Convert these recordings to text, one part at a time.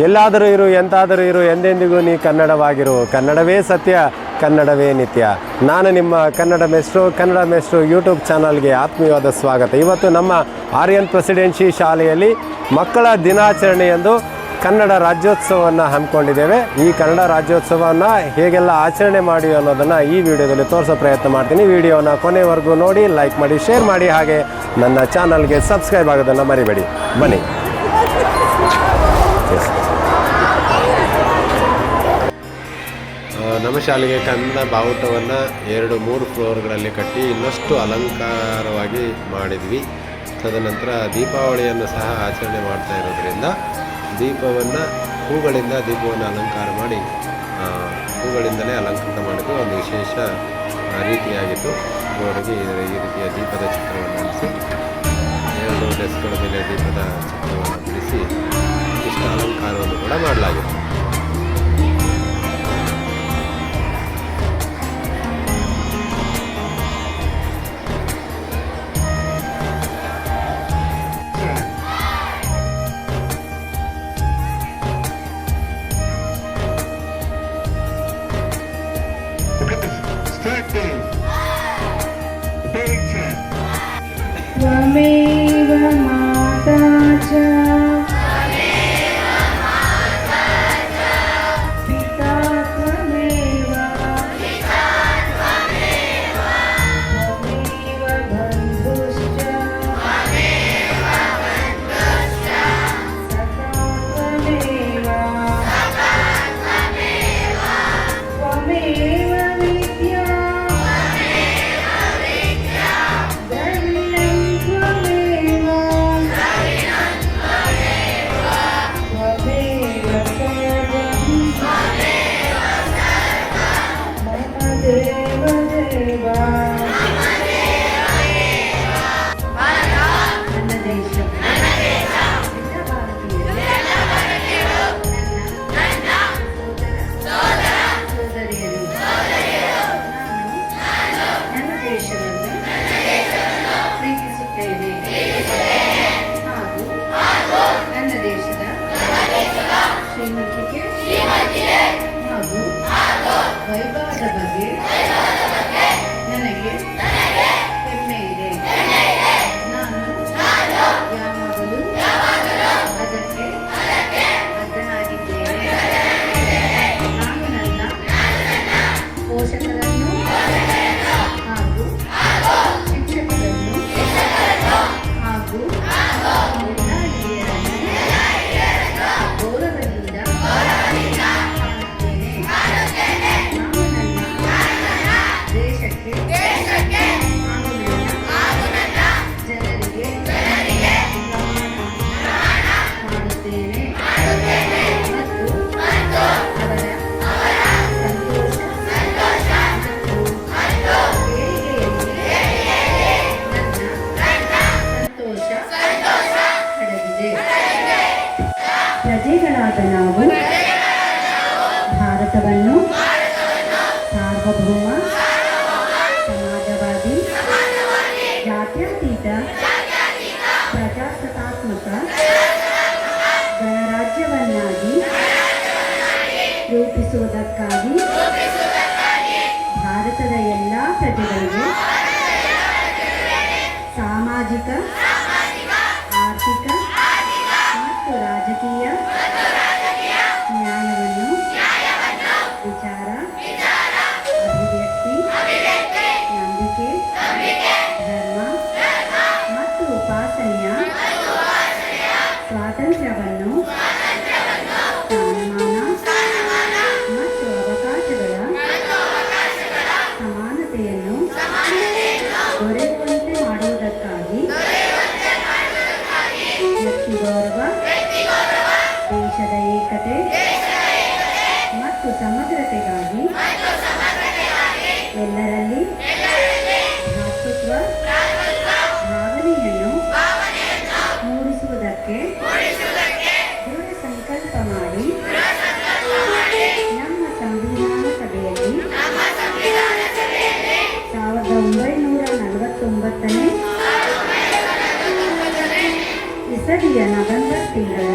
ಎಲ್ಲಾದರೂ ಇರು ಎಂತಾದರೂ ಇರು ಎಂದೆಂದಿಗೂ ನೀ ಕನ್ನಡವಾಗಿರು. ಕನ್ನಡವೇ ಸತ್ಯ, ಕನ್ನಡವೇ ನಿತ್ಯ. ನಾನು ನಿಮ್ಮ ಕನ್ನಡ ಮೇಷ್ಟ್ರು ಯೂಟ್ಯೂಬ್ ಚಾನಲ್ಗೆ ಆತ್ಮೀಯವಾದ ಸ್ವಾಗತ. ಇವತ್ತು ನಮ್ಮ ಆರ್ಯನ್ ಪ್ರೆಸಿಡೆನ್ಸಿ ಶಾಲೆಯಲ್ಲಿ ಮಕ್ಕಳ ದಿನಾಚರಣೆಯಂದು ಕನ್ನಡ ರಾಜ್ಯೋತ್ಸವವನ್ನು ಹಮ್ಮಿಕೊಂಡಿದ್ದೇವೆ. ಈ ಕನ್ನಡ ರಾಜ್ಯೋತ್ಸವವನ್ನು ಹೇಗೆಲ್ಲ ಆಚರಣೆ ಮಾಡಿ ಅನ್ನೋದನ್ನು ಈ ವಿಡಿಯೋದಲ್ಲಿ ತೋರಿಸೋ ಪ್ರಯತ್ನ ಮಾಡ್ತೀನಿ. ವಿಡಿಯೋನ ಕೊನೆವರೆಗೂ ನೋಡಿ, ಲೈಕ್ ಮಾಡಿ, ಶೇರ್ ಮಾಡಿ, ಹಾಗೆ ನನ್ನ ಚಾನಲ್ಗೆ ಸಬ್ಸ್ಕ್ರೈಬ್ ಆಗೋದನ್ನು ಮರಿಬೇಡಿ. ಬನ್ನಿ. ನಮ್ಮ ಶಾಲೆಗೆ ಕನ್ನಡ ಬಾವುಟವನ್ನು 2-3 ಫ್ಲೋರ್ಗಳಲ್ಲಿ ಕಟ್ಟಿ ಇನ್ನಷ್ಟು ಅಲಂಕಾರವಾಗಿ ಮಾಡಿದ್ವಿ. ತದನಂತರ ದೀಪಾವಳಿಯನ್ನು ಸಹ ಆಚರಣೆ ಮಾಡ್ತಾ ಇರೋದ್ರಿಂದ ಹೂಗಳಿಂದ ದೀಪವನ್ನು ಅಲಂಕಾರ ಮಾಡಿ ಹೂಗಳಿಂದಲೇ ಅಲಂಕೃತ ಮಾಡಿದ್ದು ಒಂದು ವಿಶೇಷ ರೀತಿಯಾಗಿತ್ತು. ಗೋಡೆಗೆ ಈ ರೀತಿಯ ದೀಪದ ಚಿತ್ರವನ್ನು ಬಿಡಿಸಿ 2 ಡೆಸ್ಕ್ಗಳ ಮೇಲೆ ದೀಪದ ಚಿತ್ರವನ್ನು ಬಿಡಿಸಿ ಇಷ್ಟ ಅಲಂಕಾರವನ್ನು ಕೂಡ ಮಾಡಲಾಗಿತ್ತು. त्वमेव माता च पिता त्वमेव बन्धुश्च सखा त्वमेव विद्या ವೈಭವದ ಬಗ್ಗೆ ನನಗೆ ಹೆಮ್ಮೆ ಇದೆ. ನಾನು ಯಾವಾಗಲೂ ಅದಕ್ಕೆ ಬದ್ಧನಾಗಿದ್ದೇನೆ. ನಾನು ನನ್ನ ಪೋಷಕರನ್ನು ಹಾಗೂ ಶಿಕ್ಷಕರನ್ನು ಹಾಗೂ ಎಲ್ಲ ಹಿರಿಯರನ್ನು ಗೌರವದಿಂದ ಪ್ರಜೆಗಳಾದ ನಾವು ಭಾರತವನ್ನು ಸಾರ್ವಭೌಮ, ಸಮಾಜವಾದಿ, ಜಾತ್ಯತೀತ, ಪ್ರಜಾಸತ್ತಾತ್ಮಕ ಗಣರಾಜ್ಯವನ್ನಾಗಿ ರೂಪಿಸುವುದಕ್ಕಾಗಿ ಭಾರತದ ಎಲ್ಲ ಪ್ರಜೆಗಳಿಗೆ ಸಾಮಾಜಿಕ, ಆರ್ಥಿಕ ಮತ್ತು ರಾಜಕೀಯ ನ್ಯಾಯವನ್ನು, ವಿಚಾರ, ಅಭಿವ್ಯಕ್ತಿ, ನಂಬಿಕೆ, ಧರ್ಮ ಮತ್ತು ಉಪಾಸನೆಯ ಸ್ವಾತಂತ್ರ್ಯವನ್ನು, ಸ್ಥಾನಮಾನ ಮತ್ತು ಅವಕಾಶಗಳ ಸಮಾನತೆಯನ್ನು ದೊರೆಯುವಂತೆ ಮಾಡುವುದಕ್ಕಾಗಿ ವ್ಯಕ್ತಿ ಗೌರವ, ದೇಶದ ಏಕತೆ ಮತ್ತು ಸಮಗ್ರತೆಗಾಗಿ ಎಲ್ಲರಲ್ಲಿ ಭ್ರಾತೃತ್ವ ಭಾವನೆಯನ್ನು ಮೂಡಿಸುವುದಕ್ಕೆ ದೃಢ ಸಂಕಲ್ಪ ಮಾಡಿ ನಮ್ಮ ಸಂವಿಧಾನ ಸಭೆಯಲ್ಲಿ 1949ನೇ ಇಸವಿಯ ನವೆಂಬರ್ ತಿಂಗಳ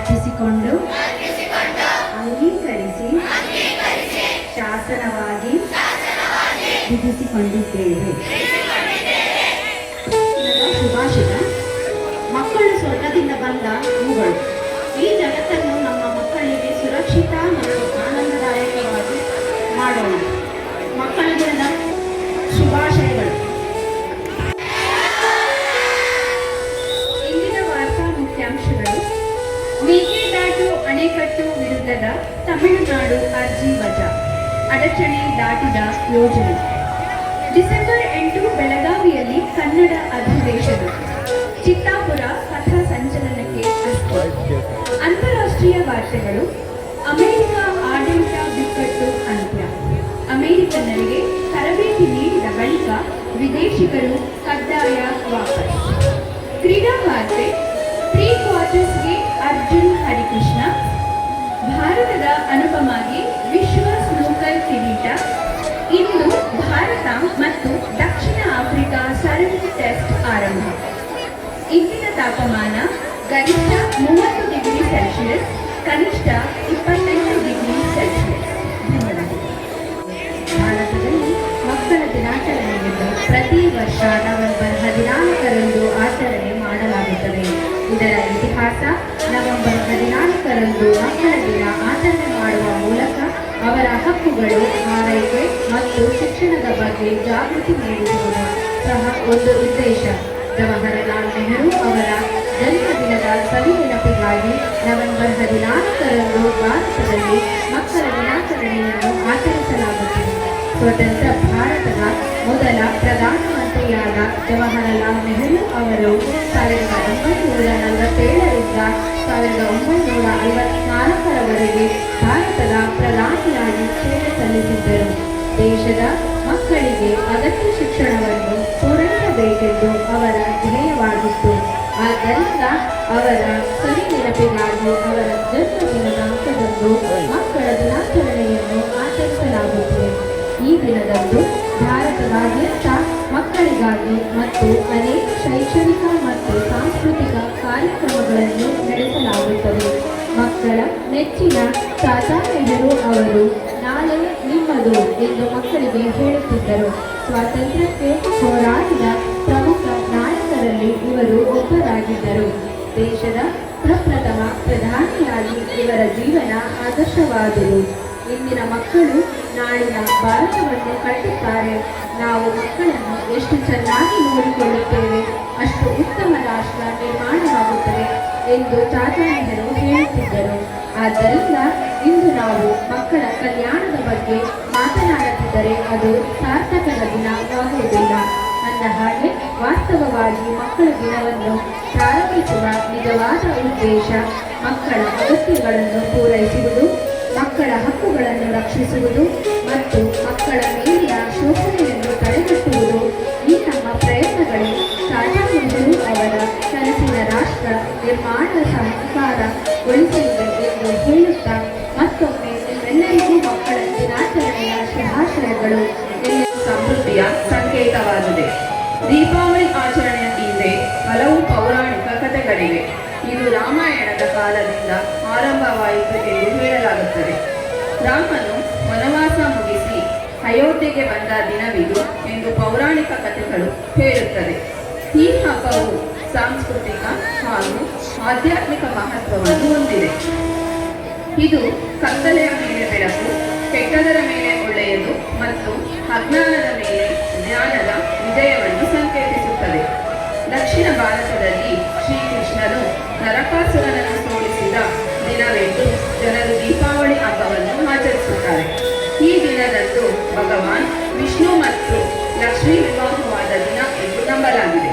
ಅರ್ಪಿಸಿಕೊಂಡು ಅಂಗೀಕರಿಸಿ ಶಾಸನವಾಗಿ ವಿಧಿಸಿಕೊಂಡಿದ್ದೇವೆ. ಸುಭಾಷಿತ: ಮಕ್ಕಳು ಸ್ವರ್ಗದಿಂದ ಬಂದ ಹೂಗಳು. ಈ ಜಗತ್ತನ್ನು ನಮ್ಮ ಮಕ್ಕಳಿಗೆ ಸುರಕ್ಷಿತ ಮತ್ತು ಆನಂದದಾಯಕವಾಗಿ ಮಾಡೋಣ. ಮಕ್ಕಳ ದಿನದ ಶುಭಾಶಯಗಳು. ಇಂದಿನ ವಾರ್ತಾ ಮುಖ್ಯಾಂಶಗಳು: ಮೇಕೆದಾಟು ಅಣೆಕಟ್ಟು ವಿರುದ್ಧದ ತಮಿಳುನಾಡು ಅರ್ಜಿ ವಜಾ, ಅಡಚಣೆ ದಾಟಿದ ಯೋಜನೆ. ಡಿಸೆಂಬರ್ 8 ಬೆಳಗಾವಿಯಲ್ಲಿ ಕನ್ನಡ ಅಧಿವೇಶನ. ಚಿತ್ತಾಪುರ ಕಥಾ ಸಂಚಲನಕ್ಕೆ ಅಸ್ತು. ಅಂತಾರಾಷ್ಟ್ರೀಯ ವಾರ್ತೆಗಳು: ಅಮೆರಿಕ ಆಡಳಿತ ಬಿಕ್ಕಟ್ಟು ಅಂತ್ಯ. ಅಮೆರಿಕನ್ನರಿಗೆ ತರಬೇತಿ ನೀಡಿದ ಬಳಿಕ ವಿದೇಶಿಗರು ಕಡ್ಡಾಯ ವಾಪಸ್. ಕ್ರೀಡಾ ವಾರ್ತೆ: ಪ್ರೀ ಕ್ವಾರ್ಟರ್ಸ್ಗೆ ಅರ್ಜುನ್ ಹರಿಕೃಷ್ಣ. ಭಾರತದ ಅನುಪಮಾಗೆ ವಿಶ್ವ ಸ್ನೂಕರ್ ಕಿರೀಟ. ಇಂದು ಭಾರತ ಮತ್ತು ದಕ್ಷಿಣ ಆಫ್ರಿಕಾ ಸರಣಿ ಟೆಸ್ಟ್ ಆರಂಭ. ಇಂದಿನ ತಾಪಮಾನ ಗರಿಷ್ಠ 30 ಡಿಗ್ರಿ ಸೆಲ್ಸಿಯಸ್, ಕನಿಷ್ಠ 28 ಡಿಗ್ರಿ ಸೆಲ್ಸಿಯಸ್. ಧನ್ಯವಾದಗಳು. ಭಾರತದಲ್ಲಿ ಮಕ್ಕಳ ದಿನಾಚರಣೆಯನ್ನು ಪ್ರತಿ ವರ್ಷ ನವೆಂಬರ್ 14ರಂದು ಆಚರಣೆ ಮಾಡಲಾಗುತ್ತದೆ. ಇದರ ಇತಿಹಾಸ: ನವೆಂಬರ್ 14ರಂದು ಮಕ್ಕಳ ದಿನ ಆಚರಣೆ ಮಾಡುವ ಮೂಲಕ ಅವರ ಹಕ್ಕುಗಳು, ಆರೈಕೆ ಮತ್ತು ಶಿಕ್ಷಣದ ಬಗ್ಗೆ ಜಾಗೃತಿ ನೀಡುವುದು ಸಹ ಒಂದು ಉದ್ದೇಶ. ಜವಾಹರಲಾಲ್ ನೆಹರು ಅವರ ಜನ್ಮದಿನದ ಸವಿ ನೆನಪಿಗಾಗಿ ನವೆಂಬರ್ 14ರಂದು ಭಾರತದಲ್ಲಿ ಮಕ್ಕಳ ದಿನಾಚರಣೆಯನ್ನು ಆಚರಿಸಲಾಗುತ್ತದೆ. ಸ್ವತಂತ್ರ ಭಾರತದ ಮೊದಲ ಪ್ರಧಾನಮಂತ್ರಿಯಾದ ಜವಾಹರಲಾಲ್ ನೆಹರು ಅವರು 1947ರಿಂದ 1954ರವರೆಗೆ ಭಾರತದ ಪ್ರಧಾನಿಯಾಗಿ ಸೇವೆ ಸಲ್ಲಿಸಿದ್ದರು. ದೇಶದ ಮಕ್ಕಳಿಗೆ ಅಗತ್ಯ ಶಿಕ್ಷಣವನ್ನು ಪೂರೈಸಬೇಕೆಂದು ಅವರ ಧ್ಯೇಯವಾಗಿತ್ತು. ಆದ್ದರಿಂದ ಅವರ ಸವಿ ನೆನಪಿಗಾಗಿ ಅವರ ಜನ್ಮದಿನದ ಅಂಕದಂದು ಮಕ್ಕಳ ದಿನಾಚರಣೆಯನ್ನು ಆಚರಿಸಲಾಗುತ್ತದೆ. ಈ ದಿನದಂದು ಭಾರತದಾದ್ಯಂತ ಮಕ್ಕಳಿಗಾಗಿ ಮತ್ತು ಅನೇಕ ಶೈಕ್ಷಣಿಕ ಮತ್ತು ಸಾಂಸ್ಕೃತಿಕ ಕಾರ್ಯಕ್ರಮಗಳನ್ನು ನಡೆಸಲಾಗುತ್ತದೆ. ಮಕ್ಕಳ ನೆಚ್ಚಿನ ಚಾಚಾ ನೆಹರು ಅವರು ನಾಳೆ ನಿಮ್ಮದು ಎಂದು ಮಕ್ಕಳಿಗೆ ಹೇಳುತ್ತಿದ್ದರು. ಸ್ವಾತಂತ್ರ್ಯಕ್ಕೆ ಹೋರಾಡಿದ ಪ್ರಮುಖ ನಾಯಕರಲ್ಲಿ ಇವರು ಒಬ್ಬರಾಗಿದ್ದರು. ದೇಶದ ಪ್ರಪ್ರಥಮ ಪ್ರಧಾನಿಯಾಗಿ ಇವರ ಜೀವನ ಆದರ್ಶವಾದರು. ಇಂದಿನ ಮಕ್ಕಳು ನಾಳಿನ ಭಾರತವನ್ನು ಕಟ್ಟುತ್ತಾರೆ. ನಾವು ಮಕ್ಕಳನ್ನು ಎಷ್ಟು ಚೆನ್ನಾಗಿ ನೋಡಿಕೊಳ್ಳುತ್ತೇವೆ, ಅಷ್ಟು ಉತ್ತಮ ರಾಷ್ಟ್ರ ನಿರ್ಮಾಣವಾಗುತ್ತದೆ ಎಂದು ಚಾಚಾ ನೆಹರು ಹೇಳುತ್ತಿದ್ದರು. ಆದ್ದರಿಂದ ಇಂದು ನಾವು ಮಕ್ಕಳ ಕಲ್ಯಾಣದ ಬಗ್ಗೆ ಮಾತನಾಡುತ್ತಿದ್ದರೆ ಅದು ಸಾರ್ಥಕದ ದಿನವಾಗುವುದಿಲ್ಲ. ಅಂದ ಹಾಗೆ ವಾಸ್ತವವಾಗಿ ಮಕ್ಕಳ ದಿನವನ್ನು ಪ್ರಾರಂಭಿಸುವ ನಿಜವಾದ ಉದ್ದೇಶ ಮಕ್ಕಳ ಅಗತ್ಯಗಳನ್ನು ಪೂರೈಸುವುದು, ಮಕ್ಕಳ ಹಕ್ಕುಗಳನ್ನು ರಕ್ಷಿಸುವುದು ಮತ್ತು ಮಕ್ಕಳ ಮೇಲಿನ ಶೋಷಣೆಯನ್ನು ತಡೆಗಟ್ಟುವುದು. ಈ ನಮ್ಮ ಪ್ರಯತ್ನಗಳೇ ಚಾಚಾ ನೆಹರು ಅವರ ಕನಸಿನ ರಾಷ್ಟ್ರ ನಿರ್ಮಾಣ ಸಾಕಾರಗೊಳಿಸಲಿದೆ ಎಂದು ಹೇಳುತ್ತಾ ಮತ್ತೊಮ್ಮೆ ನಿಮ್ಮೆಲ್ಲರಿಗೂ ಮಕ್ಕಳ ದಿನಾಚರಣೆಯ ಶುಭಾಶಯಗಳು. ಸಮೃದ್ಧಿಯ ಸಂಕೇತವಾಗಿದೆ. ದೀಪಾವಳಿ ಆಚರಣೆಯ ಹಿಂದೆ ಹಲವು ಪೌರಾಣಿಕ ಕಥೆಗಳಿವೆ. ಇದು ರಾಮಾಯಣದ ಕಾಲದಿಂದ ಆರಂಭವಾಯಿತು ಎಂದು ಹೇಳಲಾಗುತ್ತದೆ. ರಾಮನು ವನವಾಸ ಮುಗಿಸಿ ಅಯೋಧ್ಯೆಗೆ ಬಂದ ದಿನವಿದು ಎಂದು ಪೌರಾಣಿಕ ಕಥೆಗಳು ಹೇಳುತ್ತದೆ. ಈ ಹಬ್ಬವು ಸಾಂಸ್ಕೃತಿಕ ಹಾಗೂ ಆಧ್ಯಾತ್ಮಿಕ ಮಹತ್ವವನ್ನು ಹೊಂದಿದೆ. ಇದು ಕತ್ತಲೆಯ ಮೇಲೆ ಬೆಳಕು, ಕೆಟ್ಟದರ ಮೇಲೆ ಒಳ್ಳೆಯದು ಮತ್ತು ಅಜ್ಞಾನದ ಮೇಲೆ ಜ್ಞಾನದ ವಿಜಯವನ್ನು ಸಂಕೇತಿಸುತ್ತದೆ. ದಕ್ಷಿಣ ಭಾರತದಲ್ಲಿ ಶ್ರೀಕೃಷ್ಣನು ನರಕಾಸುರನನ್ನು ಸೋಲಿಸಿದ ದಿನವೆಂದು ಜನರು ದೀಪಾವಳಿ ಹಬ್ಬವನ್ನು ಆಚರಿಸುತ್ತಾರೆ. ಈ ದಿನದಂದು ಭಗವಾನ್ ವಿಷ್ಣು ಮತ್ತು ಲಕ್ಷ್ಮೀ ವಿವಾಹವಾದ ದಿನ ಎಂದು ನಂಬಲಾಗಿದೆ.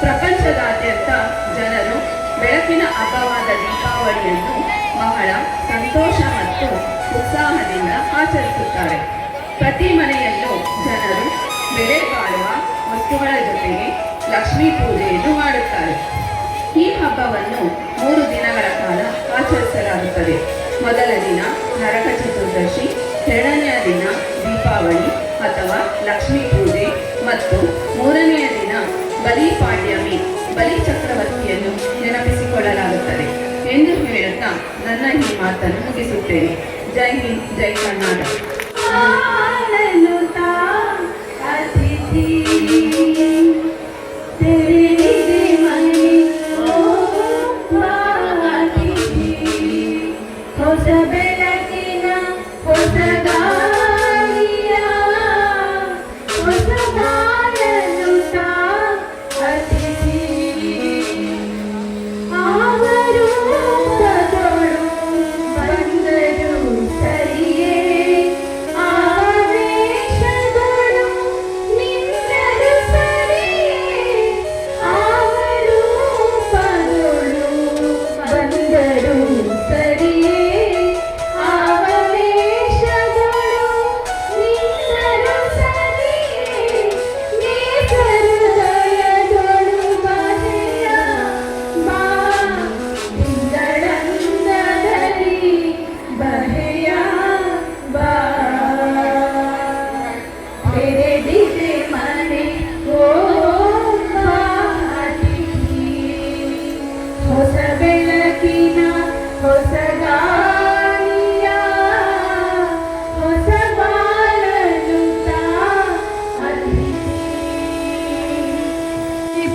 ಪ್ರಪಂಚದಾದ್ಯಂತ ಜನರು ಬೆಳಕಿನ ಹಬ್ಬವಾದ ದೀಪಾವಳಿಯನ್ನು ಬಹಳ ಸಂತೋಷ ಮತ್ತು ಉತ್ಸಾಹದಿಂದ ಆಚರಿಸುತ್ತಾರೆ. ಪ್ರತಿ ಮನೆಯಲ್ಲೂ ಜನರು ಬೆಲೆ ಬಾಳುವ ವಸ್ತುಗಳ ಜೊತೆಗೆ ಲಕ್ಷ್ಮೀ ಪೂಜೆಯನ್ನು ಮಾಡುತ್ತಾರೆ. ಈ ಹಬ್ಬವನ್ನು 3 ದಿನಗಳ ಕಾಲ ಆಚರಿಸಲಾಗುತ್ತದೆ. ಮೊದಲ ದಿನ ನರಕ ಚತುರ್ದಶಿ, ಎರಡನೆಯ ದಿನ ದೀಪಾವಳಿ ಅಥವಾ ಲಕ್ಷ್ಮೀ ಪೂಜೆ ಮತ್ತು ಮೂರನೆಯ ದಿನ ಬಲಿಪಾಡ್ಯಮಿ, ಬಲಿ ಚಕ್ರವರ್ತಿಯನ್ನು ನೆನಪಿಸಿಕೊಳ್ಳಲಾಗುತ್ತದೆ. ಎಂದು ಹೇಳುತ್ತಾ ನನ್ನ ಈ ಮಾತನ್ನು ಮುಗಿಸುತ್ತೇನೆ. ಜೈ ಹಿಂದ್, ಜೈ Karnataka.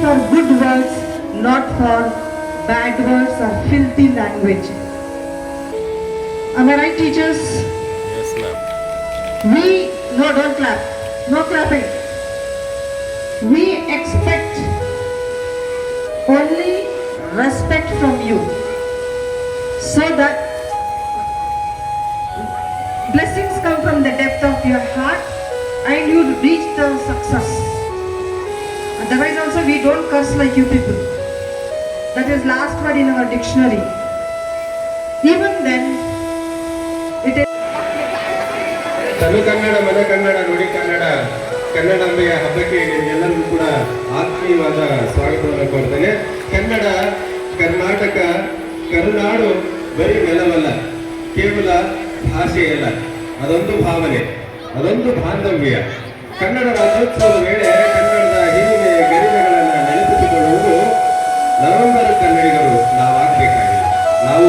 For good words, not for bad words or filthy language. Am I right, teachers? Yes, ma'am. No, don't clap. No clapping. We expect only respect from you, so that blessings come from the depth of your heart and you reach the success. Otherwise also we don't curse like you people. That is last word in our dictionary. Even then, it is... ತನು ಕನ್ನಡ ಮನ ಕನ್ನಡ ನುಡಿ ಕನ್ನಡ ಕನ್ನಡಾಂಬೆಯ ಹಬ್ಬಕ್ಕೆ ನಿಮಗೆಲ್ಲರಿಗೂ ಕೂಡ ಆತ್ಮೀಯವಾದ ಸ್ವಾಗತವನ್ನು ಕೋರ್ತೇನೆ. ಕನ್ನಡ, ಕರ್ನಾಟಕ, ಕರುನಾಡು ಬರೀ ನೆಲವಲ್ಲ, ಕೇವಲ ಭಾಷೆಯಲ್ಲ, ಅದೊಂದು ಭಾವನೆ, ಅದೊಂದು ಬಾಂಧವ್ಯ. ಕನ್ನಡ ರಾಜ್ಯೋತ್ಸವದ ವೇಳೆ ಕನ್ನಡದ ಹಿರಿಮೆ ಗರಿಮೆಗಳನ್ನು ನೆನಪಿಸಿಕೊಳ್ಳುವುದು ನವೆಂಬರ್ ಕನ್ನಡಿಗರು ನಾವಾಗಬೇಕಾಗಿಲ್ಲ, ನಾವು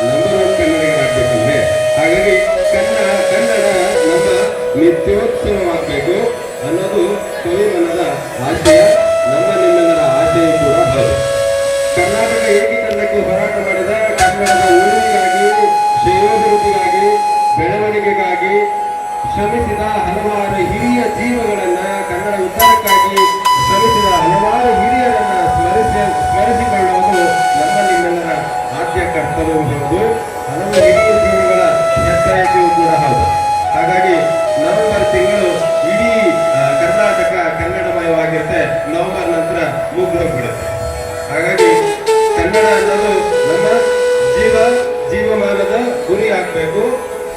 ನಂಬರ್ 1 ಕನ್ನಡಿಗರಾಗಬೇಕಂದ್ರೆ. ಹಾಗಾಗಿ ಕನ್ನಡ ನಮ್ಮ ನಿತ್ಯೋತ್ಸವವಾಗಬೇಕು ಅನ್ನೋದು ಕವಿಮನದ ಆಶಯ, ನಮ್ಮ ನಿಮ್ಮೆಲ್ಲರ ಆಶಯ ಕೂಡ ಹೌದು. ಕರ್ನಾಟಕ ಏಕೀಕರಣಕ್ಕೆ ಹೋರಾಟ ಮಾಡಿದ, ಕನ್ನಡದ ಉಳಿವಿಗಾಗಿ, ಶ್ರೇಯೋಭಿವೃದ್ಧಿಗಾಗಿ, ಬೆಳವಣಿಗೆಗಾಗಿ ಶ್ರಮಿಸಿದ ಹಲವಾರು ಹಿರಿಯ ಜೀವಗಳನ್ನ, ಕನ್ನಡ ಉದ್ಧಾರಕ್ಕಾಗಿ ಶ್ರಮಿಸಿದ ಹಲವಾರು ಹಿರಿಯರನ್ನ ಸ್ಮರಿಸಿಕೊಳ್ಳುವುದು ನಮ್ಮ ನಿಮ್ಮೆಲ್ಲರ ಆದ್ಯ ಕರ್ತವ್ಯವೂ ಹೌದು, ಹಲವು ಹಿರಿಯ ಜೀವಗಳ ಹೆಸರಿಕೆಯೂ ಕೂಡ ಹೌದು. ಹಾಗಾಗಿ ನವೆಂಬರ್ ತಿಂಗಳು ಇಡೀ ಕರ್ನಾಟಕ ಕನ್ನಡಮಯವಾಗಿರುತ್ತೆ, ನವೆಂಬರ್ ನಂತರ ಮುಗಿದೋಗ್ಬಿಡುತ್ತೆ. ಹಾಗಾಗಿ ಕನ್ನಡ ಅನ್ನೋದು ನಮ್ಮ ಜೀವಮಾನದ ಗುರಿ ಆಗಬೇಕು.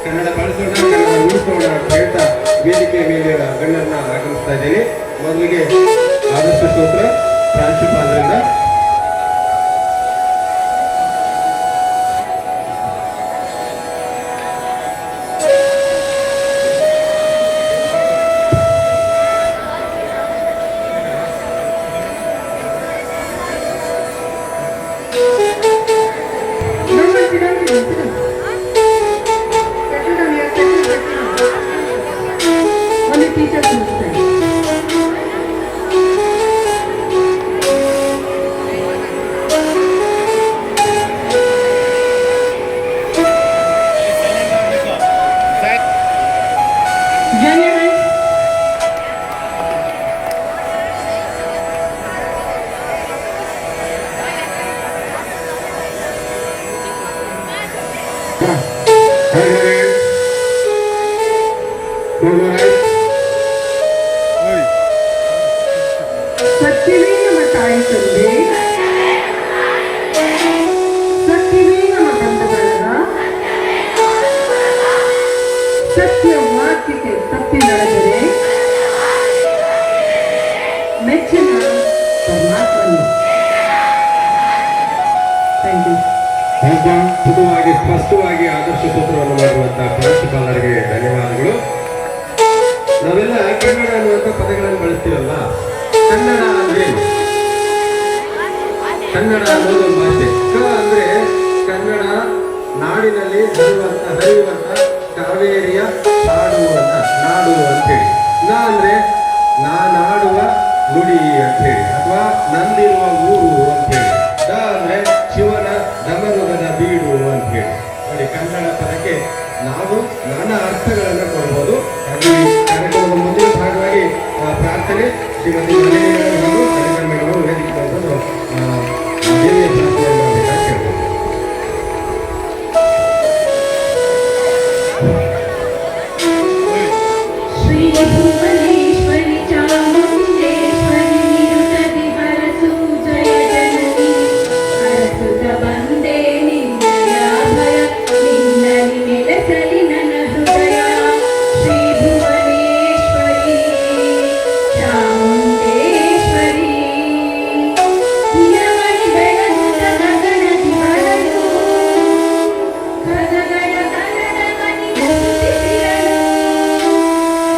ಕನ್ನಡ ಬಳಸೋಣ, ಕನ್ನಡ ಉಳಿಸೋಣ ಅಂತ ಹೇಳ್ತಾ ವೇದಿಕೆ ಮೇಲೆ ಗಣ್ಯರನ್ನ ಆಗಮಿಸ್ತಾ ಇದ್ದೀನಿ. ಮೊದಲಿಗೆ ಆದರ್ಶ ಸೂತ್ರ ಪ್ರಾಂಶುಪಾಲರಿಂದ. Only teachers understand. ಸತ್ಯವೇ ನಮ್ಮ ತಾಯಿ ತಂದೆ, ಸತ್ಯವೇ ನಮ್ಮ ಬಂಧ ಬಳಗ, ಸತ್ಯ ವಾಕ್ಯಕ್ಕೆ ತಪ್ಪಿ ನಡೆದರೆ ಮೆಚ್ಚಿನ ಪರಮಾತ್ಮನು. Thank you. ಪುಟವಾಗಿ ಸ್ಪಷ್ಟವಾಗಿ ಆದರ್ಶ ಸೂತ್ರವನ್ನು ಮಾಡುವಂತಹ ಪ್ರಾಂಶುಪಾಲರಿಗೆ ಧನ್ಯವಾದಗಳು. ನಾವೆಲ್ಲ ಕನ್ನಡ ಅನ್ನುವಂಥ ಪದಗಳನ್ನು ಬಳಸ್ತೀವಲ್ಲ, ಕನ್ನಡ ಅಂದ್ರೆ ಕನ್ನಡ ಅನ್ನೋದು ಭಾಷೆ. ಕ ಅಂದ್ರೆ ಕನ್ನಡ ನಾಡಿನಲ್ಲಿ ಹರಿಯುವಂತ ಕಾವೇರಿಯ ನಾಡು ಅಂತೇಳಿ. ನಾ ಅಂದ್ರೆ ನಾನಾಡುವ ನುಡಿ ಅಂತೇಳಿ, ಅಥವಾ ನಂದಿರುವ ಊರು ಅಂತೇಳಿ. ದ ಅಂದ್ರೆ ಶಿವನ ದಮನುಗದ ಬೀಡು ಅಂತೇಳಿ. ನೋಡಿ, ಕನ್ನಡ ಪದಕ್ಕೆ ನಾವು ನಾನಾ ಅರ್ಥಗಳನ್ನು ಕೊಡ್ಬೋದು. ಕಾರ್ಯಕ್ರಮದ ಮುಂದಿನ ಭಾಗವಾಗಿ ಪ್ರಾರ್ಥನೆ ಶ್ರೀಮತಿ ಕಾರ್ಯಕ್ರಮಗಳು ವೇದಿಕೆ ಬಂದು ದೇವಿಯ ಪ್ರಾರ್ಥನೆ ಮಾಡಬೇಕಾಗಿ ಕೇಳ್ಬೋದು. ಭುವನೇಶ್ವರಿ ಚಾಮುಂಡೇಶ್ವರಿ ನಿರುತದಿ ಹರಸು ಜಯ ಜನನಿ ಹರಸುತ ಬಂದೆ ನಿನ್ನಯ ಭಯ ನಿನ್ನಲಿ ನೆಲೆಸಲಿ ನನ್ನ ಹೃದಯ. ಶ್ರೀ ಭುವನೇಶ್ವರಿ ಚಾಮುಂಡೇಶ್ವರಿ ಯಮನಿ ಬೆಳಗುತ್ತ ಗಗನದಿ ಬರಲು ಕದಗಳ ಕನ್ನಡ ಮನಿ ಸ್ತುತಿಸಿರಲು.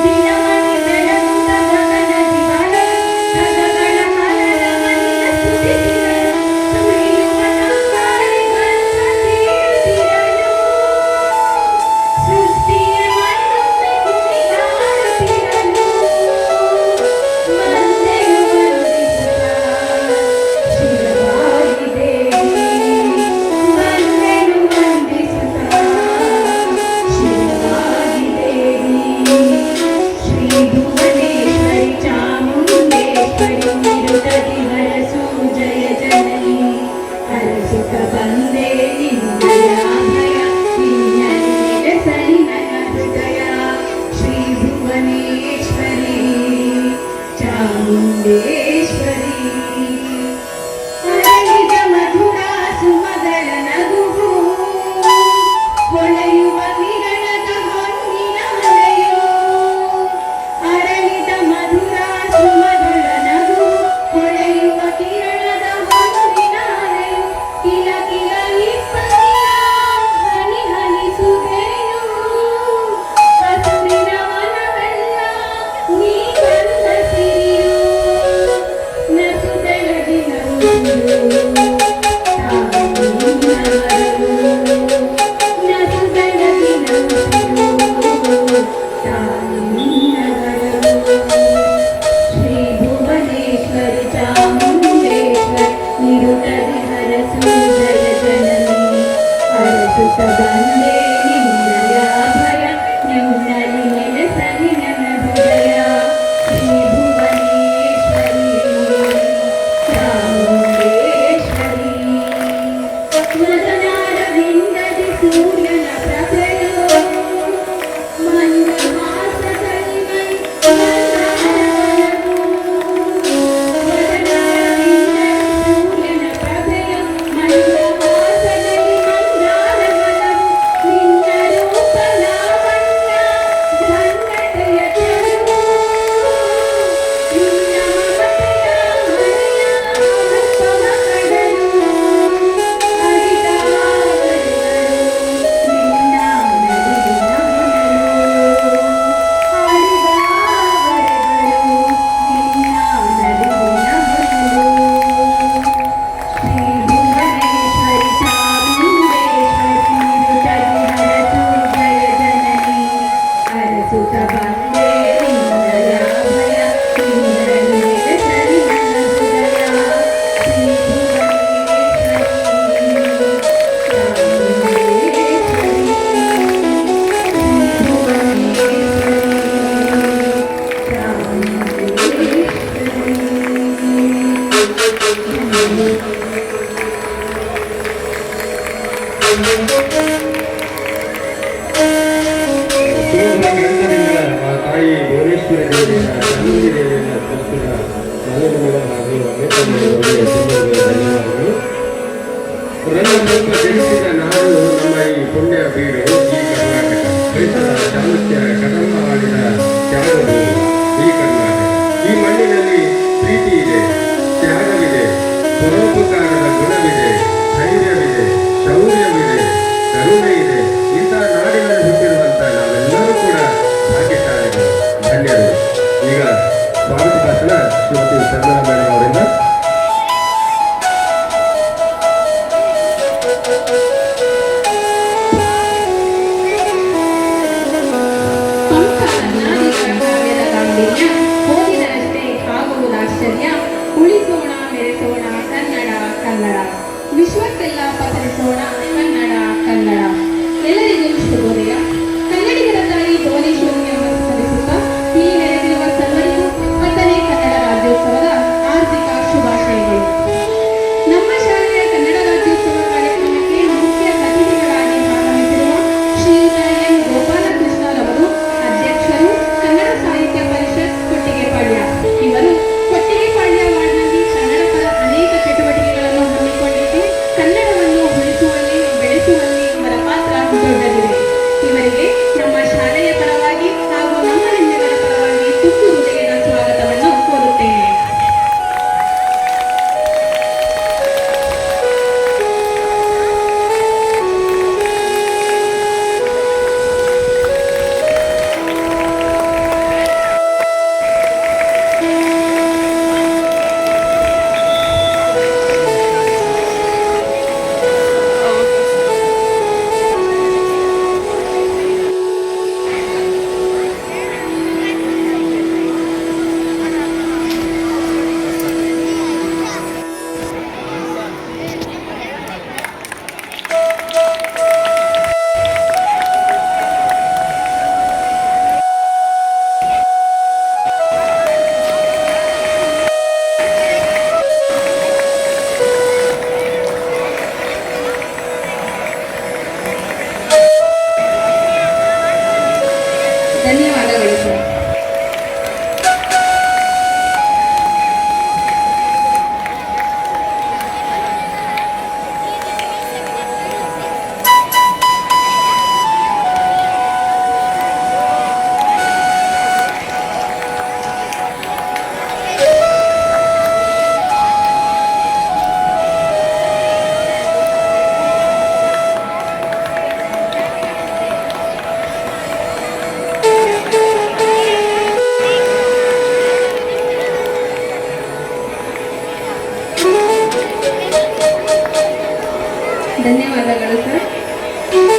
ದಿನಮಣಿ ಬೆಳಗುತ್ತ ಗಗನದಿ ಬರಲು ಕದಗಳ ಕನ್ನಡ ಮನಿಯ ಸ್ತುತಿಸಿರಲು. ಸುಳಿಯುವ ತಂಗಾಳಿಗಂತ ತೀರುತ್ತಿರಲು ಸೃಷ್ಟಿಯ ಮಣ್ಣೊಮ್ಮೆ ಕುಣಿದಾಡುತ್ತಿರಲು. ಮಂದೆಯು ವಂದಿಸುತ್ತ ಶಿರವಾಗಿ ದೇವಿ ಮಂದೆಯು ವಂದಿಸುತ್ತ ಶಿರವಾಗಿ ದೇವಿ. ಶ್ರೀ ಭುವನೇಶ್ವರಿ ಚಾಮುಂಡೇಶ್ವರಿ ನಿರುತದಿ ಹರಸು ಜಯ ಜನನಿ ಹರಸುತ್ತ ಬಂದೆ ನಿನ್ನಯ ಭಯ ನಿನ್ನಲಿ ನೆಲೆಸಲಿ ನನ್ನ ಹೃದಯ. ಶ್ರೀ ಭುವನೇಶ್ವರಿ ಚಾಮುಂಡೇಶ್ವರಿ ಅರಳಿದ ಮಧುರ ಸುಮಗಳ ನಗುವು ಹೊಳೆಯುವ ಕಿರಣದ ಹೊನ್ನಿನ ಅಲೆಯು. ಅರಳಿದ ಮಧುರ ಸುಮಗಳ ನಗುವು ಹೊಳೆಯುವ ಕಿರಣದ ಹೊನ್ನಿನ ಅಲೆಯು. ಕಿಲ ಕಿಲ ಇಬ್ಬನಿಯ ಹನಿ ಹನಿಸುವೆಯು. ಹಸುರಿನ ವನವೆಲ್ಲ ನೀ ಬಂದ ಸಿರಿಯು. ನಸುದೆಯ ದಿನವು ತಾಯಿನವರು. ನಸುದೆಯ ದಿನವು ತಾಯಿನವರು. ಶ್ರೀ ಭುವನೇಶ್ವರಿ ಚಾಮುಂಡೇಶ್ವರಿ ನಿರುತದಿ ಹರಸು ಜಯ ಜನನಿ ಹರಸುತ್ತ ಬಂದೆ ನಿನ್ನಯ ಭಯ ನಿನ್ನಲಿ ನೆಲೆಸಲಿ ನನ್ನ ಹೃದಯ. ಶ್ರೀ ಭುವನೇಶ್ವರಿ ಚಾಮುಂಡೇಶ್ವರಿ ವದನಾರವಿಂದದಿ ಸೂರ್ಯನ ಪ್ರಭೆಯು ಮಂದಹಾಸದಲ್ಲಿ ಮಂದಾರವನವು. ವದನಾರವಿಂದದಿ ಸೂರ್ಯನ ಪ್ರಭೆಯು ಮಂದಹಾಸದಲ್ಲಿ ಮಂದಾರವನವು. ನಿನ್ನ ರೂಪ ಲಾವಣ್ಯ ಘನತೆಯ ಚೆಲುವು. ನಿನ್ನ ಮಮತೆಯ ಮನೆಯ ಅನುಪಮ ಕಡಲು. ಅಡಿದಾವರೆಗಳು ನಿನ್ನ ನಡುವಿನ ಹೊನಲು. ಅಡಿದಾವರೆಗಳು ನಿನ್ನ ನಡುವಿನ ಹೊನಲು. ಶ್ರೀ ಭುವನೇಶ್ವರಿ ಚಾಮುಂಡೇಶ್ವರಿ ನಿರುತದಿ ಹರಸು ಜಯ ಜನನಿ ಹರಸುತ್ತ ಬಂದೆ ನಿನ್ನಯ ಭಯ ನಿನ್ನಲಿ ನೆಲೆಸಲಿ ನನ್ನ ಹೃದಯ. ಶ್ರೀ ತಾಯಿ ಭುವನೇಶ್ವರಿ ದೇವಿಯ ಚಾಮುಂಡಿ ದೇವಿಯನ್ನು ತೋರಿಸಿದ ಮಲೆಮೂಲ ಹಾಗೂ ಅಮೇತಮ್ಮನವರಿಗೆ ಧನ್ಯವಾದಗಳು. ರಂಗಭೂಮಿ ಜನಿಸಿದ ನಾಡು ನಮ್ಮ ಈ ಪುಣ್ಯ ಬೀಡು ಈ ಕರ್ನಾಟಕ. ಪರಿಸರ ಚಾಲುಕ್ಯ ಕದಂಬ ಆಡಿದ ತ್ಯಾಗವು ಈ ಕರ್ನಾಟಕ. ಈ ಮಣ್ಣಿನಲ್ಲಿ ಪ್ರೀತಿ ಇದೆ, ತ್ಯಾಗವಿದೆ, ಪರೋಪಕಾರದ ಗುಣವಿದೆ, ಧೈರ್ಯವಿದೆ, ಶೌರ್ಯವಿದೆ, ಕರುಣೆ ಇದೆ. ಇಂಥ ನಾಡಿನಲ್ಲಿ ಹುಟ್ಟಿರುವಂಥ ನಾವೆಲ್ಲರೂ ಕೂಡ ಭಾಗ್ಯಶಾಲಿಗಳು, ಧನ್ಯರು. ಈಗ ಸ್ವಾಗತ ಭಾಷಣ ಶ್ರೀಮತಿ ಶರ್ಮಾ ಮೇಡಮ್ ಅವರಿಂದ. ಪಾಂಡಿತ್ಯ ಓದಿದರಷ್ಟೇ ಆಗುವುದಾಶ್ಚರ್ಯ. ಉಳಿಸೋಣ ಮೆರೆಸೋಣ ಕನ್ನಡ ಕನ್ನಡ, ವಿಶ್ವಕ್ಕೆಲ್ಲ ಪಸರಿಸೋಣ ಕನ್ನಡ ಕನ್ನಡ. ಎಲ್ಲರಿಗೂ ಶುಭೋದಯ. ಕನ್ನಡಿಗರ ತಾಯಿ ಭುವನೇಶ್ವರಿಯನ್ನು ಸ್ಮರಿಸುತ್ತಾ ಈ ನೆರೆದಿರುವ ಸರ್ವರಿಗೂ 10ನೇ ಕನ್ನಡ ರಾಜ್ಯೋತ್ಸವದ ಹಾರ್ದಿಕ ಶುಭಾಶಯಗಳು. ನಮ್ಮ ಶಾಲೆಯ ಕನ್ನಡ ರಾಜ್ಯೋತ್ಸವ ಕಾರ್ಯಕ್ರಮಕ್ಕೆ ಮುಖ್ಯ ಅತಿಥಿಗಳಾಗಿ ಆಗಮಿಸಿರುವ ಶ್ರೀಯುತ ಎಂ ಗೋಪಾಲಕೃಷ್ಣರವರು, ಅಧ್ಯಕ್ಷರು, ಕನ್ನಡ ಸಾಹಿತ್ಯ ಪರಿಷತ್ ಕೊಟ್ಟಿಗೆಪಾಳ್ಯ. ಇವರು ಕೊಟ್ಟಿಗೆಪಾಳ್ಯ ವಾರ್ಡ್ನಲ್ಲಿ ಕನ್ನಡ ಪರ ಅನೇಕ ಚಟುವಟಿಕೆಗಳನ್ನು ಹಮ್ಮಿಕೊಂಡಿದ್ದು ಕನ್ನಡವನ್ನು ಉಳಿಸುವಲ್ಲಿ ಬೆಳೆಸುವಲ್ಲಿ ಇವರ ಪಾತ್ರ ದೊಡ್ಡದಿದೆ. ಇವರಿಗೆ ನಮ್ಮ ಶಾಲೆಯ ಪರವಾಗಿ ಹಾಗೂ ನಮ್ಮ ಹೆಮ್ಮೆಗಳ ಪರವಾಗಿ ತುಕ್ಕು ಹೃದಯದ ಸ್ವಾಗತವನ್ನು ಕೋರುತ್ತೇನೆ. ಧನ್ಯವಾದಗಳು ಸರ್. ಧನ್ಯವಾದಗಳು ಸರ್.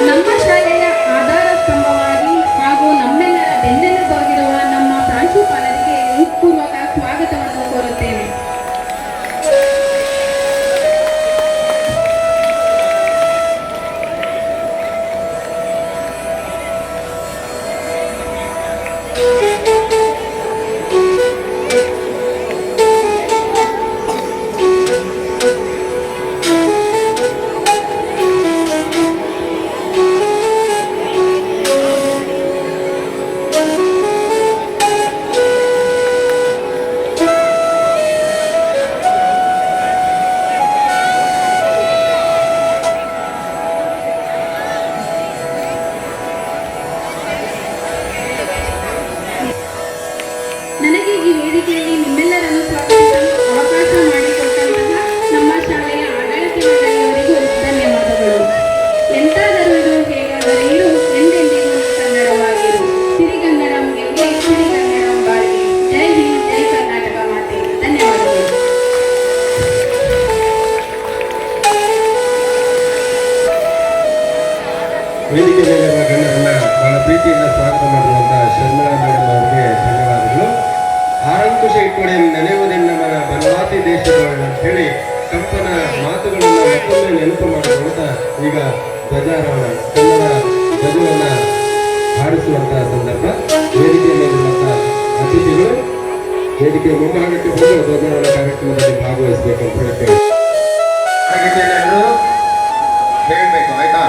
ನಮ್ಮ ಶಾಲೆಯ ಆಧಾರ ಸ್ತಂಭವಾಗಿ ಹಾಗೂ ನಮ್ಮೆಲ್ಲರ ಬೆನ್ನೆಲುಬಾಗಿರುವ ನಮ್ಮ ಪ್ರಾಂಶುಪಾಲರಿಗೆ ಹೃತ್ಪೂರ್ವಕ ಸ್ವಾಗತವನ್ನು ಕೋರುತ್ತೇನೆ. ನನಗೆ ಈ ವೇದಿಕೆಯಲ್ಲಿ ನಿಮ್ಮೆಲ್ಲರನ್ನು ಸ್ವಾಗತಿಸಲು ಅವಕಾಶ ಮಾಡಿಕೊಟ್ಟಂತಹ ನಮ್ಮ ಶಾಲೆಯ ಆಡಳಿತ ಮಂಡಳಿಯವರಿಗೂ ಧನ್ಯವಾದಗಳು. ಎಂತಾದರೂ ಇದು ಹೇಗಾದರೂ ಇರು, ಎಂದೆಂದಿಗೂ ಕನ್ನಡವಾಗಿರು. ಸಿರಿಗನ್ನಡಂ ಗೆಲ್ಗೆ, ಸಿರಿಗನ್ನಡಂ ಬಾಳ್ಗೆ. ಜೈ ಹಿಂದ್, ಜೈ ಕರ್ನಾಟಕ ಮಾತೆ. ಧನ್ಯವಾದಗಳು. ವೇದಿಕೆ ಮೇಲಿರುವ ಗಣ್ಯರನ್ನ ಬಹಳ ಪ್ರೀತಿಯಿಂದ ಸ್ವಾಗತ ಮಾಡಿರುವಂತಹ ಶರ್ಮಿಳಾ ಮೇಡಮ್ ಅವರಿಗೆ ಧನ್ಯವಾದಗಳು. ಆರಂಕುಶ ಇಟ್ಟೊಡೆ ನೆನೆಯುವುದೆನ್ನಮನ ಬನವಾಸಿ ದೇಶದೊಳಗೆ ಅಂತ ಹೇಳಿ ಕಂಪನ ಮಾತುಗಳನ್ನು ಮತ್ತೊಮ್ಮೆ ನೆನಪು ಮಾಡಿಕೊಳ್ಳುತ್ತಾ ಈಗ ಧ್ವಜಾರೋಹಣ ಕನ್ನಡ ಧ್ವಜವನ್ನ ಹಾರಿಸುವಂತಹ ಸಂದರ್ಭ. ವೇದಿಕೆ ಮೇಲಿರುವಂತಹ ಅತಿಥಿಗಳು ವೇದಿಕೆ ಮುಂಭಾಗಕ್ಕೆ ಹೋಗಿ ಧ್ವಜಾರೋಹಣ ಕಾರ್ಯಕ್ರಮದಲ್ಲಿ ಭಾಗವಹಿಸಬೇಕಂತ ಹೇಳ್ತೇವೆ. ಹೇಳ್ಬೇಕು ಆಯ್ತಾ?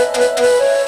Thank you.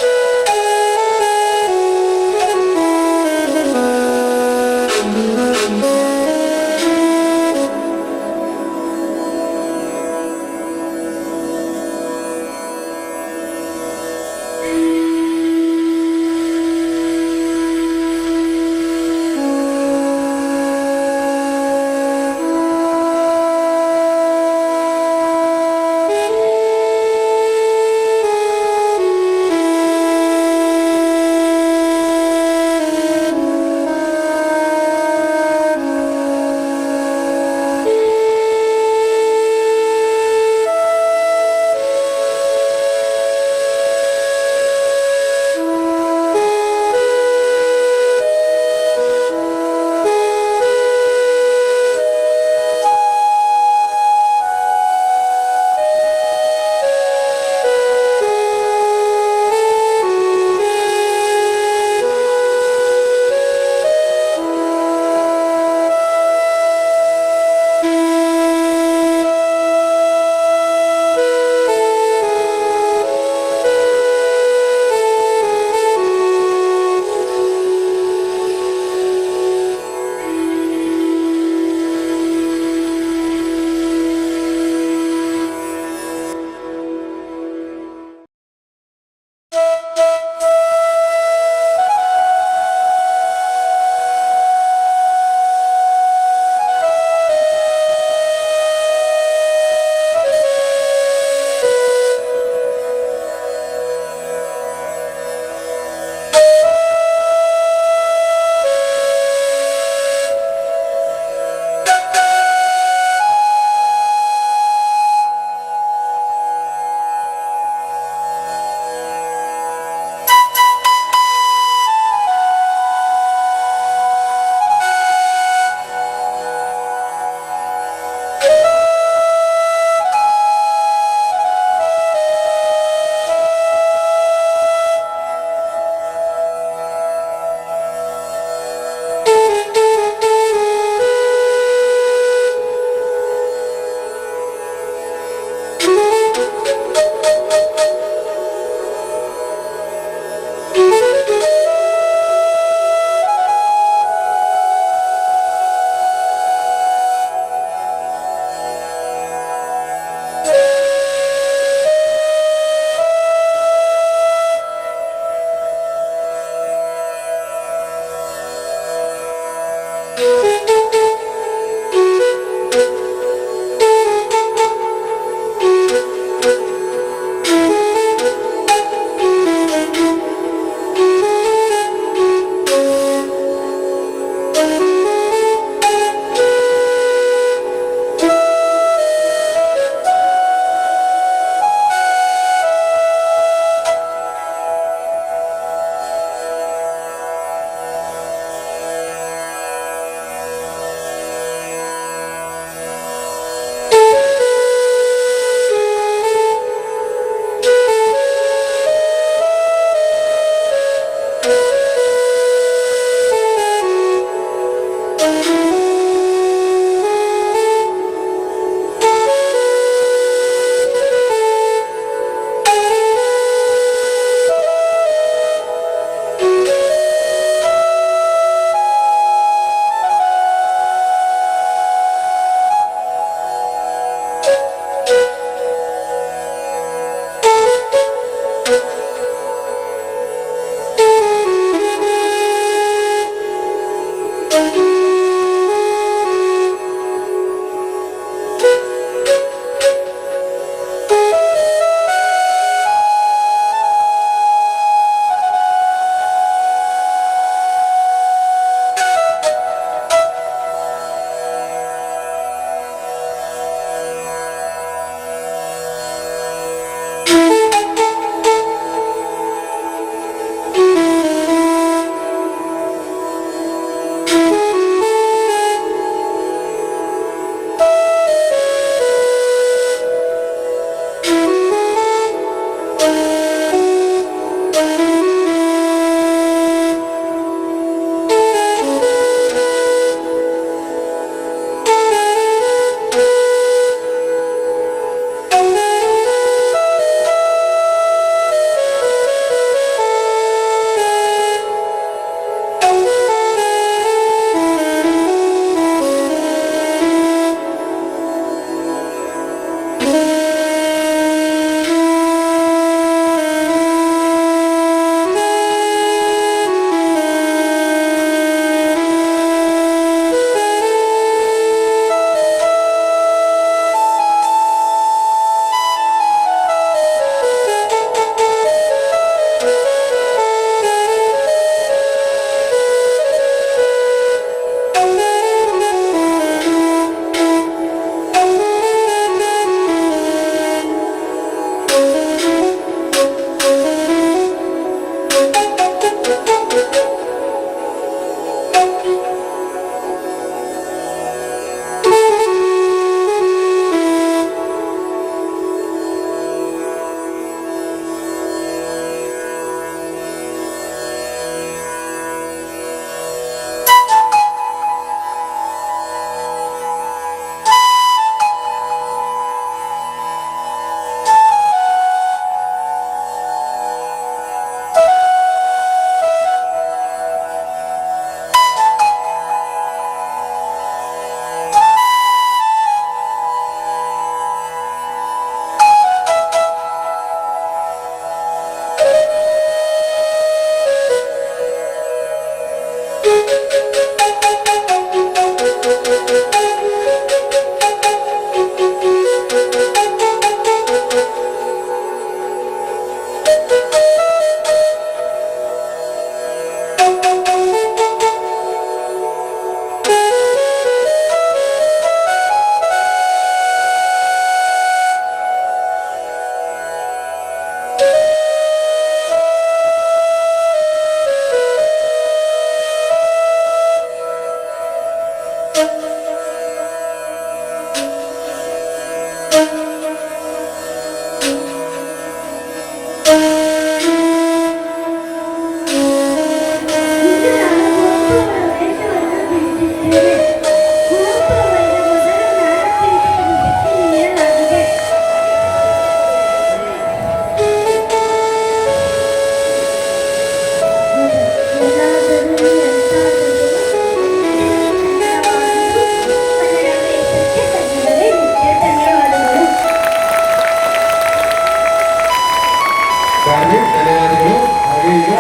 ಧನ್ಯವಾದಗಳು. ಹಾಗೆ ಈಗ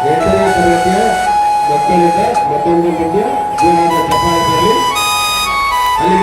8ನೇ ತರಗತಿಯ ಮಕ್ಕಳಿಂದ ಮತ್ತೊಂದು ಪದ್ಯ ಜೋರಾದ ಚಪ್ಪಾಳೆ ಬರಲಿ. ಅಲ್ಲಿ